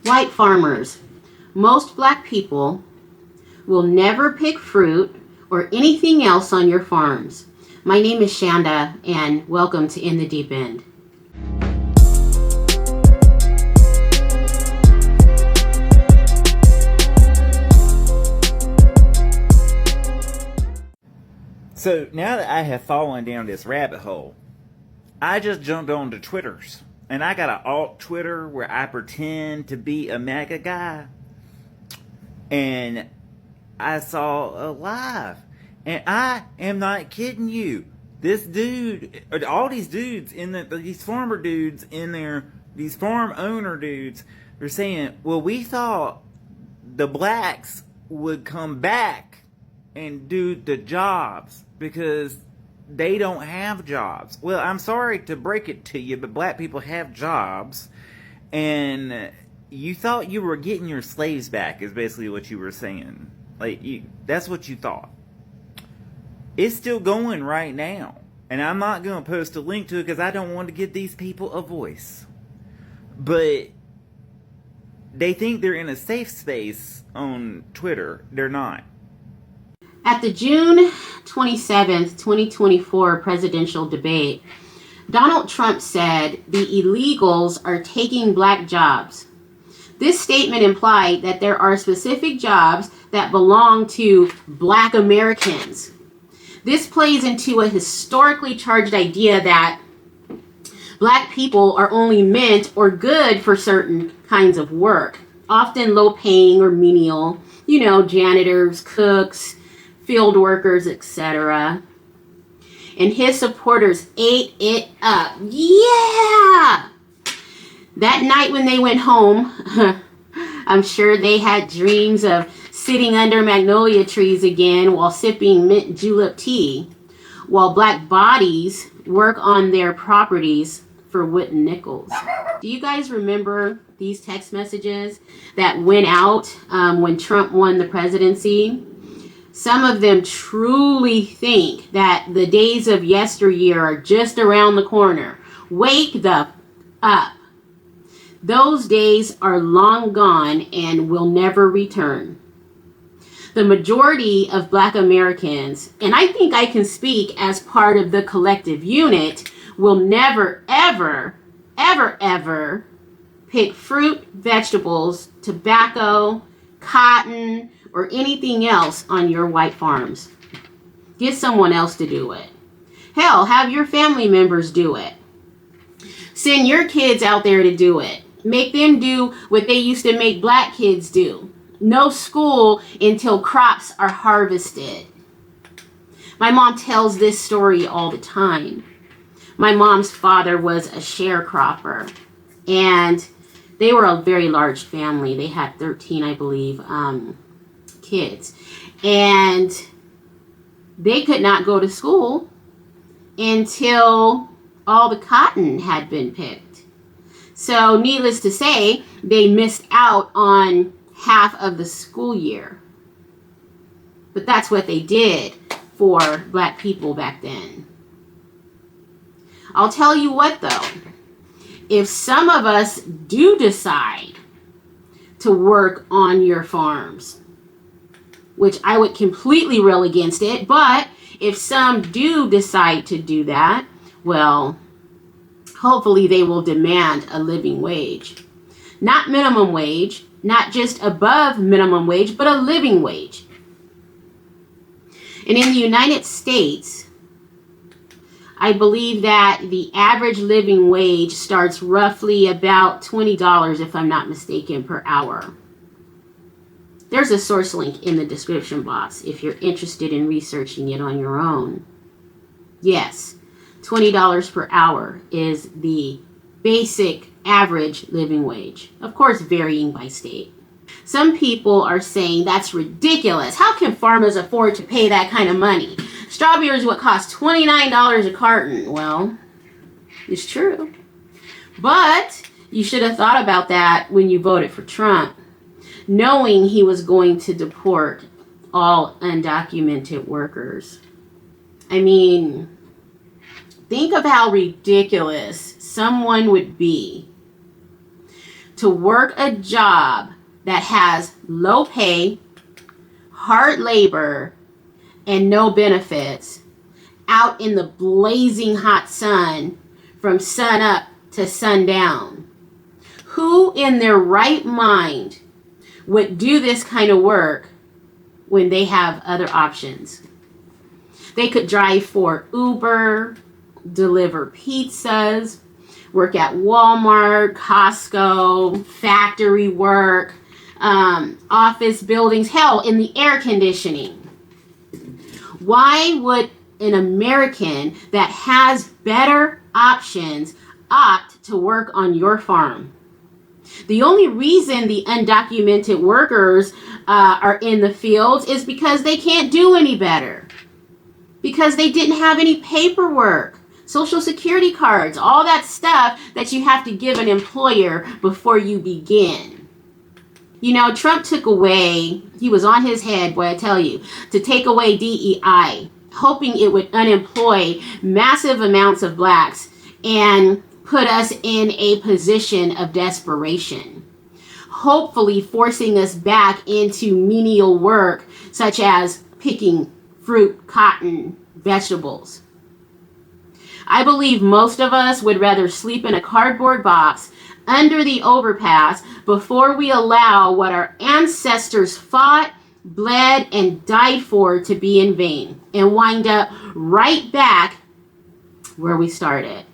White farmers. Most black people will never pick fruit or anything else on your farms. My name is Shanda, and welcome to In the Deep End. So now that I have fallen down this rabbit hole, I just jumped onto Twitter's. And I got an alt Twitter where I pretend to be a MAGA guy. And I saw a live. And I am not kidding you. This dude, all these dudes, these farmer dudes in there, these farm owner dudes, they're saying, well, we thought the blacks would come back and do the jobs because they don't have jobs. Well, I'm sorry to break it to you, but black people have jobs, and you thought you were getting your slaves back is basically what you were saying. That's what you thought. It's still going right now, and I'm not going to post a link to it because I don't want to give these people a voice. But they think they're in a safe space on Twitter. They're not. At the June 27th, 2024 presidential debate, Donald Trump said the illegals are taking black jobs. This statement implied that there are specific jobs that belong to black Americans. This plays into a historically charged idea that black people are only meant or good for certain kinds of work, often low-paying or menial, janitors, cooks, field workers, etc. And his supporters ate it up. Yeah! That night when they went home, I'm sure they had dreams of sitting under magnolia trees again while sipping mint julep tea, while black bodies work on their properties for wooden nickels. Do you guys remember these text messages that went out when Trump won the presidency? Some of them truly think that the days of yesteryear are just around the corner. Wake the up. Those days are long gone and will never return. The majority of black Americans, and I think I can speak as part of the collective unit, will never, ever, ever, ever pick fruit, vegetables, tobacco, cotton, or anything else on your white farms. Get someone else to do it. Hell, have your family members do it. Send your kids out there to do it. Make them do what they used to make black kids do. No school until crops are harvested. My mom tells this story all the time. My mom's father was a sharecropper, and they were a very large family. They had 13, I believe, kids, and they could not go to school until all the cotton had been picked. So needless to say, they missed out on half of the school year. But that's what they did for black people back then. I'll tell you what though, if some of us do decide to work on your farms, which I would completely rail against it, but if some do decide to do that, well, hopefully they will demand a living wage. Not minimum wage, not just above minimum wage, but a living wage. And in the United States, I believe that the average living wage starts roughly about $20, if I'm not mistaken, per hour. There's a source link in the description box if you're interested in researching it on your own. Yes, $20 per hour is the basic average living wage. Of course, varying by state. Some people are saying that's ridiculous. How can farmers afford to pay that kind of money? Strawberries would cost $29 a carton. Well, it's true. But you should have thought about that when you voted for Trump, knowing he was going to deport all undocumented workers. I mean, think of how ridiculous someone would be to work a job that has low pay, hard labor, and no benefits out in the blazing hot sun from sun up to sundown? Who in their right mind would do this kind of work when they have other options? They could drive for Uber, deliver pizzas, work at Walmart, Costco, factory work, office buildings, hell, in the air conditioning. Why would an American that has better options opt to work on your farm? The only reason the undocumented workers are in the fields is because they can't do any better. Because they didn't have any paperwork, social security cards, all that stuff that you have to give an employer before you begin. You know, Trump took away, he was on his head, boy, I tell you, to take away DEI, hoping it would unemploy massive amounts of blacks and put us in a position of desperation, hopefully forcing us back into menial work such as picking fruit, cotton, vegetables. I believe most of us would rather sleep in a cardboard box under the overpass before we allow what our ancestors fought, bled, and died for to be in vain and wind up right back where we started.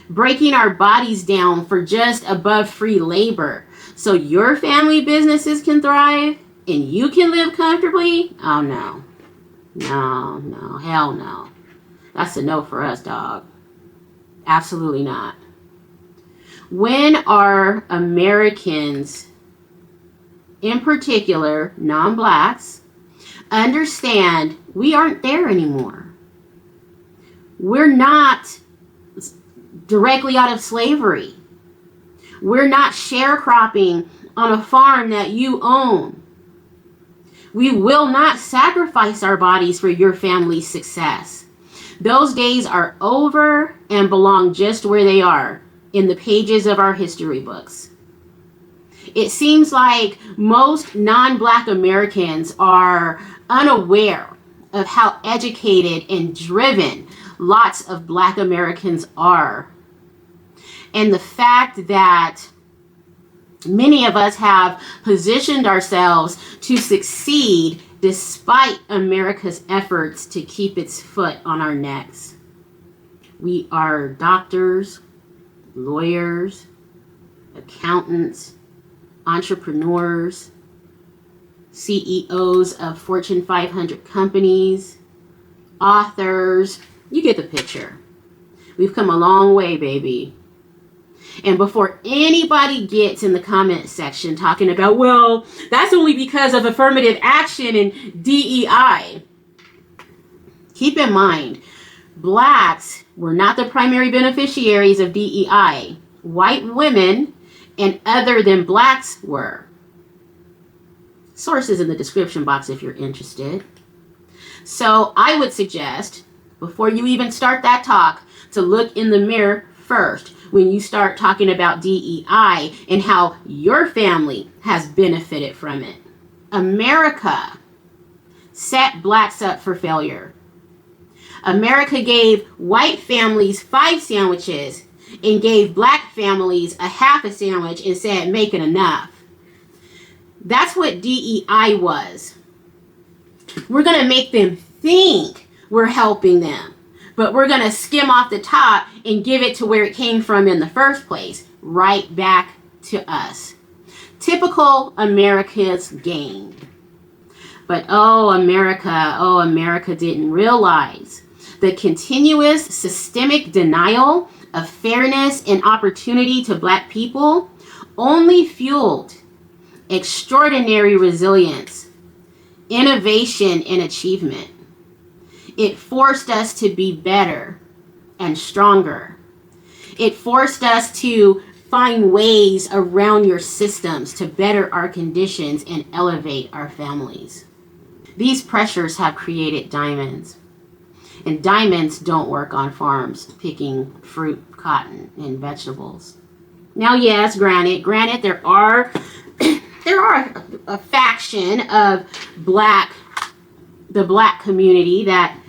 Breaking our bodies down for just above free labor so your family businesses can thrive and you can live comfortably? Oh, no. No, hell no. That's a no for us, dog. Absolutely not. When are Americans, in particular non-blacks, understand we aren't there anymore? We're not directly out of slavery. We're not sharecropping on a farm that you own. We will not sacrifice our bodies for your family's success. Those days are over and belong just where they are, in the pages of our history books. It seems like most non-black Americans are unaware of how educated and driven lots of black Americans are. And the fact that many of us have positioned ourselves to succeed despite America's efforts to keep its foot on our necks. We are doctors, lawyers, accountants, entrepreneurs, CEOs of Fortune 500 companies, authors. You get the picture. We've come a long way, baby. And before anybody gets in the comment section talking about, well, that's only because of affirmative action and DEI, keep in mind, blacks were not the primary beneficiaries of DEI. White women and other than blacks were. Sources in the description box if you're interested. So I would suggest, before you even start that talk, to look in the mirror first when you start talking about DEI and how your family has benefited from it. America set blacks up for failure. America gave white families 5 sandwiches and gave black families a half a sandwich and said, make it enough. That's what DEI was. We're going to make them think we're helping them, but we're going to skim off the top and give it to where it came from in the first place, right back to us. Typical America's game. But America didn't realize the continuous systemic denial of fairness and opportunity to black people only fueled extraordinary resilience, innovation, and achievement. It forced us to be better and stronger. It forced us to find ways around your systems to better our conditions and elevate our families. These pressures have created diamonds. And diamonds don't work on farms picking fruit, cotton, and vegetables. Now, yes, granted, there are a faction of the black community that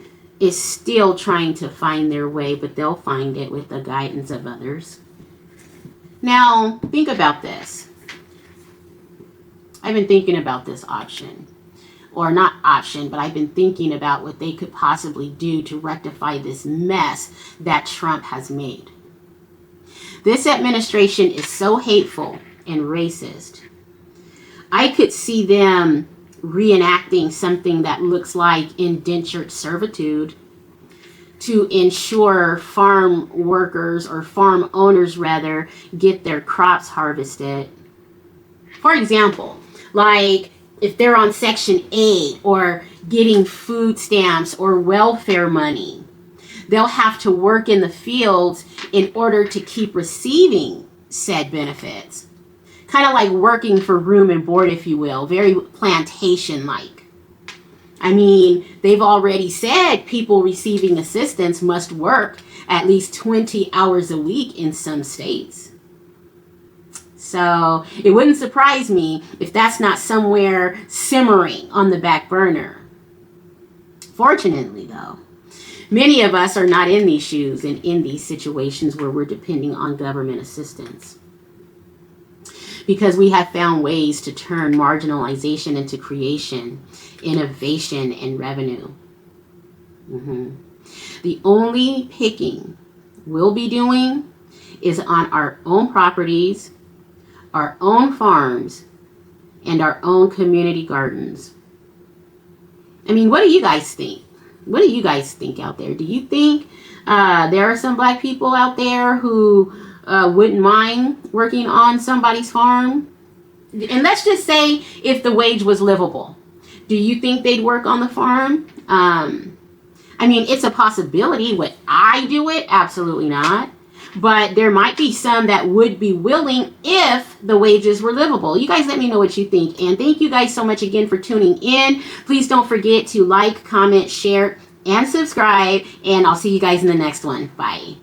is still trying to find their way, but they'll find it with the guidance of others. Now, think about this. I've been thinking about this option. Or not option, but I've been thinking about what they could possibly do to rectify this mess that Trump has made. This administration is so hateful and racist. I could see them reenacting something that looks like indentured servitude to ensure farm workers, or farm owners rather, get their crops harvested. For example, like if they're on Section 8 or getting food stamps or welfare money, they'll have to work in the fields in order to keep receiving said benefits. Kind of like working for room and board, if you will, very plantation-like. I mean, they've already said people receiving assistance must work at least 20 hours a week in some states. So it wouldn't surprise me if that's not somewhere simmering on the back burner. Fortunately, though, many of us are not in these shoes and in these situations where we're depending on government assistance, because we have found ways to turn marginalization into creation, innovation, and revenue. The only picking we'll be doing is on our own properties, our own farms, and our own community gardens. I mean, what do you guys think? What do you guys think out there? Do you think there are some black people out there who wouldn't mind working on somebody's farm? And let's just say if the wage was livable, do you think they'd work on the farm? I mean, it's a possibility. Would I do it? Absolutely not. But there might be some that would be willing if the wages were livable. You guys let me know what you think. And thank you guys so much again for tuning in. Please don't forget to like, comment, share, and subscribe. And I'll see you guys in the next one. Bye.